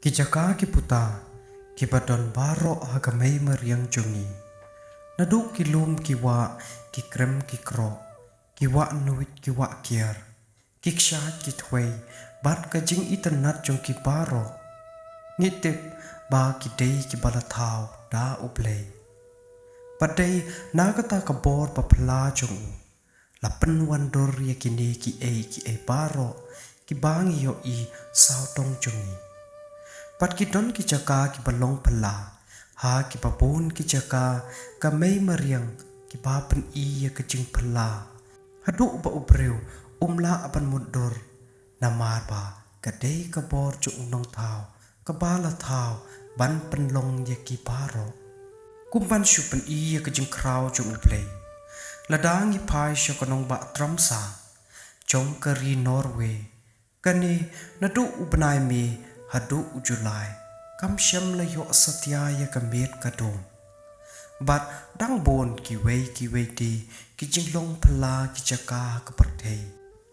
Kijaka kiputa, kibadon baro hagamay mariang jungi. Nadu kilum kiwa, kikrem kikro, kiwa nuit kiwa kier. Kikshat kitway, bat kajing itanat jong kibaro. Ngitip ba kidey kibalathaw da ublay. Paday nagata kabor papla jong lapen wandor yakini ki e baro, kibangi yo I sautong jungi. Pat kidon kijaka kibalong pala, ha kibabon kijaka kamay mariang kibapan iya kajing pala. Hadu ba ubreu umla apan mudor, namar ba kadey kabor jo unong tao, kabala tao ban penlong ya kibaro. Kumpan syupan iya kajing kraw jo ublay. Ladang ipai siya kanong ba tramsa, jong kari Norway. Kani nadu ubanay me hadu ujulai, kam syam layo satyaya kamet kadom. Bat dang bon kiway di, kijinglong pala kijaka kapatay.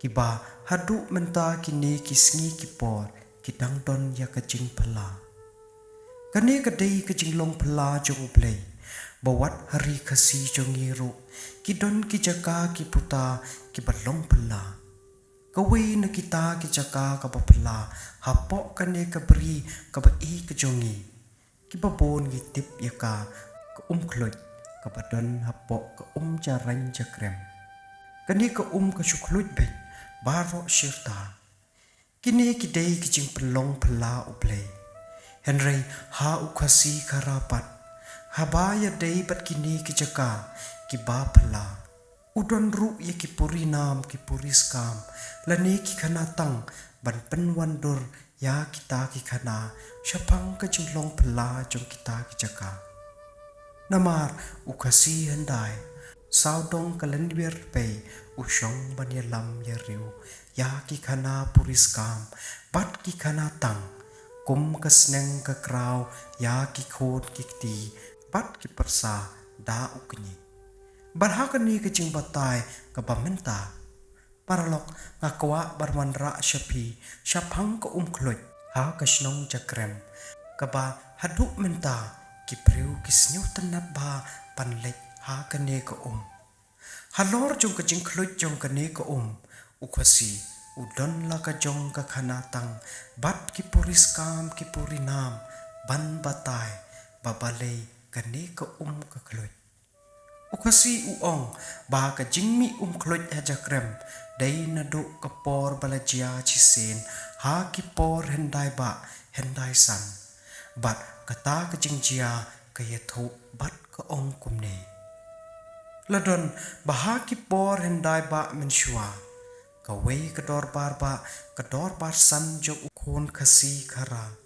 Kiba hadu menta kini kisngi kipor, kidang don ya kajing pala. Kani kadai kijinglong pala jong ublay, bawat hari kasi jong iru, kidon kijaka kiputa kibalong pala. Kaway na kita kijaka kapapala, hapok kane kabri kabai kajongi. Kibabon gitip yaka kaumkloj, kapadon hapok jaran jakrem. Kani kasukluj ben, baro syirta. Kini kidei kijing pelong pala ublay. Henry ha ukasi karapat, habaya day bat kini kijaka kiba pala. Udon ru ya kipuri nam kipuri skam, lani kikanatang ban penwandor ya kita kikana, syapang kajinglong pela jong kita kijaka. Namar ukasi handai, saudong kalendir pay, usyong banyalam ya riu, ya kikana puri skam, bat kikanatang, kum kasneng kakraw, ya kikod kikti, bat kipersa da ukni. Barhakan ni kecing batai kabamenta. Paralok ngakwa barmanra syapi syapang ke kloj ha kasnong jakrem. Kaba haduk menta kipriu kisnyu tenat ba panlek ha kane ke Halor jong kecing kloj jong kane ke ukwasi udon la ka jong ka kanatang bat kipuris kam kipurinam ban batai babalay kane ke ke kloj. Ukasi uong ba ka jingmi kloj aja krem day nado kapor balajia chisen ha kipor hendai ba hendai san bat kata ka jingjia kaya tho bat ka ong kumne ladon baha kipor hendai ba menshua kawai kador bar san jo ukon kasi kara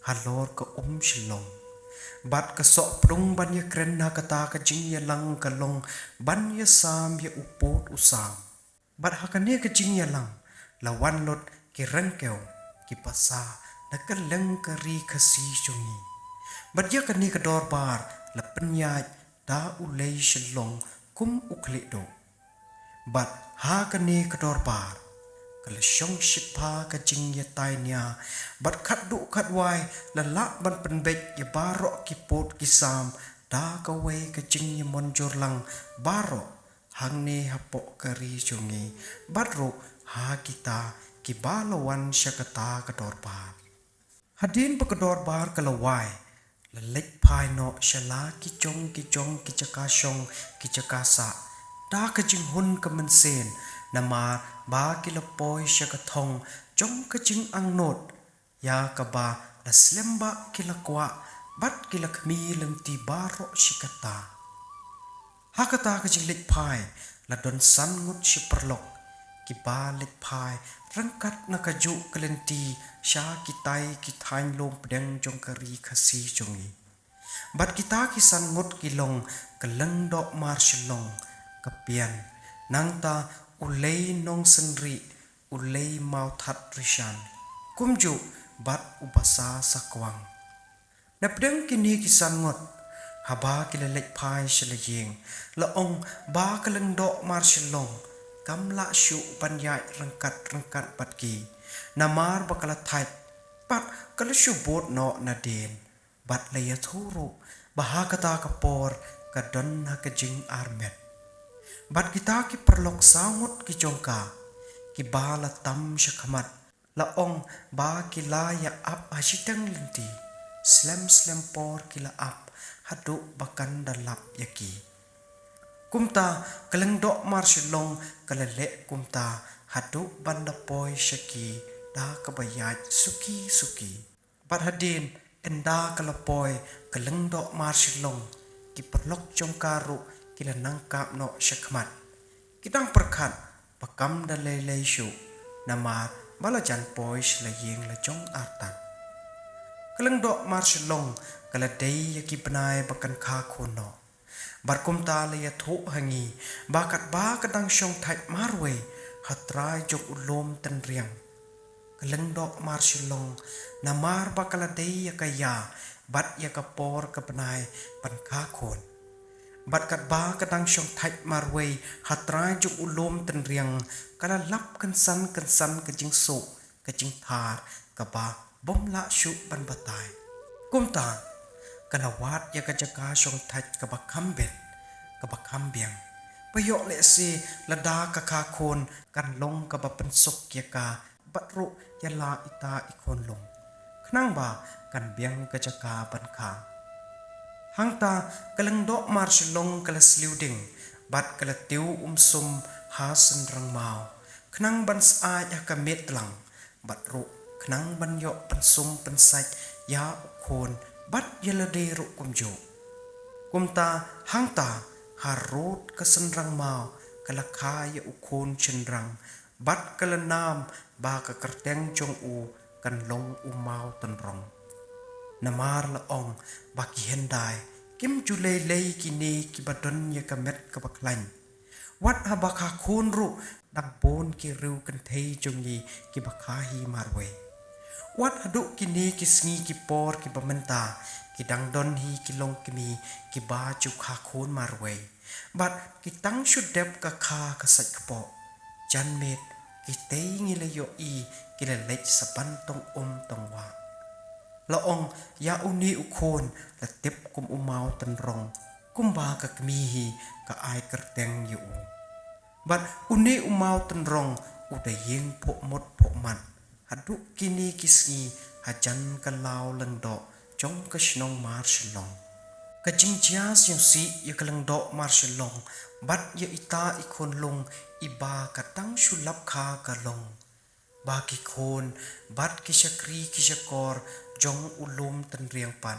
halor ka shilong bat kasok prung ban ya kren na kata ka jing ya lang kalong ban ya sam ya upot usam bat hakane ka jing ya lang lawan lot ki rengkeu ki pasa na kaleng kari kasi jongi bat ya kani ka dor bar la penyaj da ulei shelong kum ukle do bat hakane ka dor bar kala syong shipa ka jing ya tainya bat khat du khat wai la lak ban penbek ya barok kipot kisam da ka wei ka jing ya monjor lang barok hang ne hapok kari jongi bat ro ha kita ki balawan syakata ka dorbar hadin pa ka dorbar kala wai la lek pai no shala ki jong ki chakasyong ki chakasa da ka jing hun ka mensen nama ba kilapoy siya katong jong kajing ang not ya kaba na slemba kilakwa bat kilakmi lang ti baro sikata hakata kajing likpay ladon sangut si perlok kiba likpay rangkat na kaju kalenti siya kitay lom pedeng jong kari kasi jongi bat kita kisangut kilong kalendok marsyalong kapian nangta ulay nong senri, ulay mau that rishan, kumju bat ubasa sakwang. Napdeng kini kisangot, haba kilalek pai shalayeng, laong ba kalendok marsyalong, kamla syu panyay rangkat batki, namar bakalatay ปัดกระชูบดเนาะนาเดนบัดเลยทูรุบหากตากระปอร์กระดอนนักจิงอาร์เมดบัดกิตากิปรลกสาวงดกิจงกากิบาละตัมชะขมัดละองบากิลายาอับอาชิตังลินตีสลมปอร์กิลาอับฮัดดุบักันดัลลับยากีกุมตากลังดอกมาร์ชลงกละเละกุมตาฮัดดุบันดาปอยชะกีดากบยาสุกีบัดฮัดดินเอ็นดากละปอยกลังดอกมาร์ชลงกิปรลกจงการุกิลนังกาบโนชะขมัดกิดังประคัดปะกำดะเลชูนามาบาลจันปอยชละยิงละจงอาตันกลังดอกมาร์ชลงกละเดยยกิปนายบักันคาโคนโนบัดกุมตาเลยทุหังีบากัดบากดังชงไทยมารเวหัตรายจกอุลมตันเรียงกลังดอกมาร์ชลงนามารบากละเดยกายาบัดยกปอร์กับนายปันคาโคนบัดกัดบากดังชงไทยมารเวหัตรายจกอุลมตันเรียงกละลับกันสันกจิงสุกจิงทาร์กบาบอมละชุบันบตายกุมตากะละวาดยากจะกาชงทัดกะบักคำเบ็ดกะบักคำเบียงประโยเลสีละดากะคาโคนกันลงกะบัเป็นศกยากาบัดรุยาลาอิตาอีคนลงขนังบากันเบียงกะจะกาบันคาหังตากะลังดอกมาร์ชลงกะละสลิวดิงบัดกะละติวซุมหาสันรังมาวขนังบันสอาอยากะเม็ดหลังบัดรุขนังบันยอปันซุมปันไซยาอุโคนบัดยลเดรุกุมโจกุมตาหังตาฮารูดกสันรังมาวกะละคายอุโคนชนรังบัดกะละนามบากะกระเตงจงอูกันลงอุมาวตันรองนามาร์ละองบักเห็นได้กิมจุเลกินีกิบดอนยกะเม็ดกะบักลันวัดฮบักฮาโคนรุดังโปนกิริวกันเทจงยีกิบักฮาฮีมารเววัดหดุกินีกิสงีกิปอร์กิบมันตากิดังดอนฮีกิลงกิมีกิบาจุคาโคนมารเวบัดกิตังชุดเด็บกะคากษัตริย์กปอจันเมดกิเตงิเลโยอีกิเลเล็กสปันตงตงวาละองยาอุนีอุโคนละเต็บกุมอุมาวตันรองกุมบากะกมีฮีกะอายกระเตงอยู่บัดอุนีอุมาวตันรองอุดยิงพกมดพกมันฮัดดุกินีกิสงีฮัจันกะลาวลังดอกจงกะชนองมาร์ชลองกะจิงจียสยงสียกะลังดอกมาร์ชลองบัดยอิตาอีคนลงอิบากะตังชุลับคากะลงบากิโคนบัดกิชกรีกิชกอร์จงอุลุมตันเรียงปัน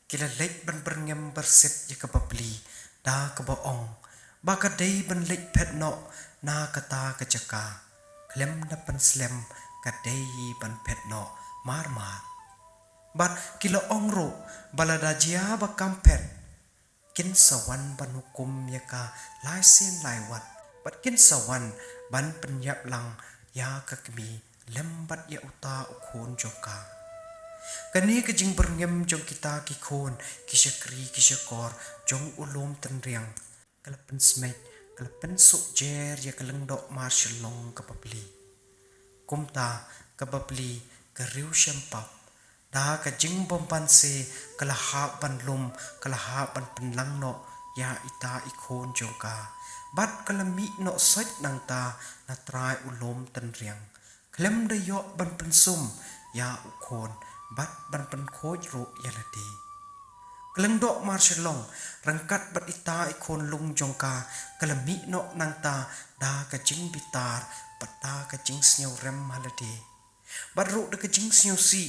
กิละเล็กบันเบรงมบรเซตยกะบปลีดากะบอองบากะเดบันเล็กเพดเนาะนากะตากะจกาเคลมนับปันสเลมกะเดยีบันเพดเนาะมาบัดกิละอองโรบาลาดาจียาบักกัมเพดกินสวรรค์บรรหุกุมยกาหลายเส้นหลายวัดบัดกินสวรรค์บันปัญญาลังยากะกมีเล็มบัดยาอุตาอุโคนจกากันนี้ก็จึงเบรงมจงกิตากิโคนกิชกรีกิชกอร์จงอุลมตันเรียงกลับเป็นสมัยกลับเป็นสุเจรยากลังดอกมาชลงกับปลีกุมตากับปลีกริวเชมปับดากะจึงบอมปันเซกละหาบันลมกละหาบันเป็นลังเนาะยาอิตาอิโคนจงกาบัดกละมิเนาะสัจนังตานาตรายอุลมตันเรียงเคลมได้ยอบันเป็นซุ่มยาอุโคนบัดบันเป็นโคจรุยาลดีกลังดอกมาร์ชลองรังกัดบัดอิตาอิโคนลุงจงกากละมิเนาะนังตาดากะจึงบิตาร์ปัตตากะจึงเสียวเรมฮาลดีบัดรุดกะจึงเสียวซี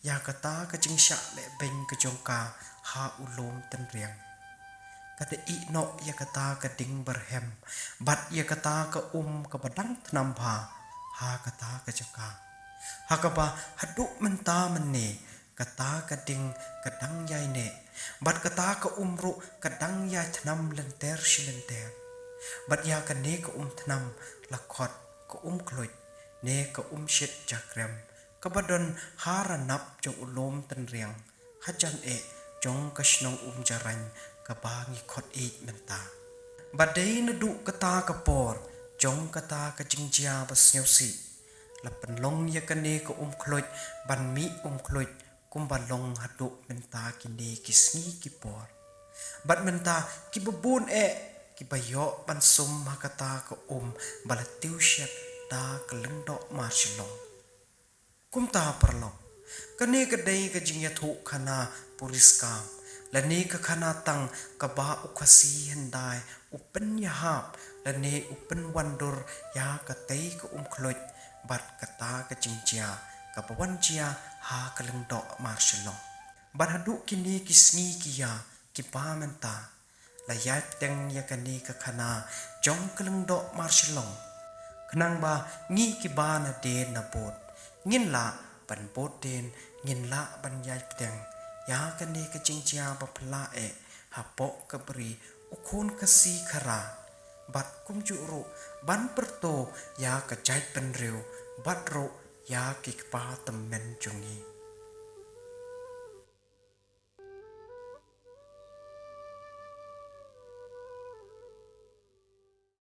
ยากะตากะจึงชะและเบงกะจงกาหาอุลมตันเรียงกะเดอีเนาะยากะตากะดิงบรแฮมบัดยากะตากะกะบดังทนำพาหากะตากะจกาหากะบาหัดดุมันตามันเนกะตากะดิงกะดังยายเนบัดกะตากะรุกะดังยายทนำลันเตอร์ชิลันเตอร์บัดยากะเนกะทนำละขอดกะกลอยเนกะชิดจากเรมกบดนหาระนับจงอุลมตันเรียงฮัจันจงกชนองจารันกบางิขดอีกมันตาบัดเดนดุกตากะปอร์จงกตากะจิงจาบสเนวสี la penlong ya kane ko kloj ban mi kloj kum balong hadu menta kine kisni kipor bat menta kibubun kibayo ban sum hakata ko balatiu syat da kelengdo marshilong kum ta perlong kane kedai ke jingya thu khana pulis kam lane ka khana tang ka ba ukhasi hendai upen ya hap lane upen wandur ya ka tei ko kloj bat kata ka jingjia ka pawan jia ha kelengdo marshilong bat hadu kini kisni kiya kipa menta la yat teng ya kani ka khana jong kelengdo marshilong khnang ba ngi ki ba na de na bot ngin la ban bot den ngin la ban yai teng ya kani ka jingjia ba phla ha po ka bri ukhon ka si khara bat kum ju ro ban perto ya ka jai pen reu bat ro ya ki pa tam men jungi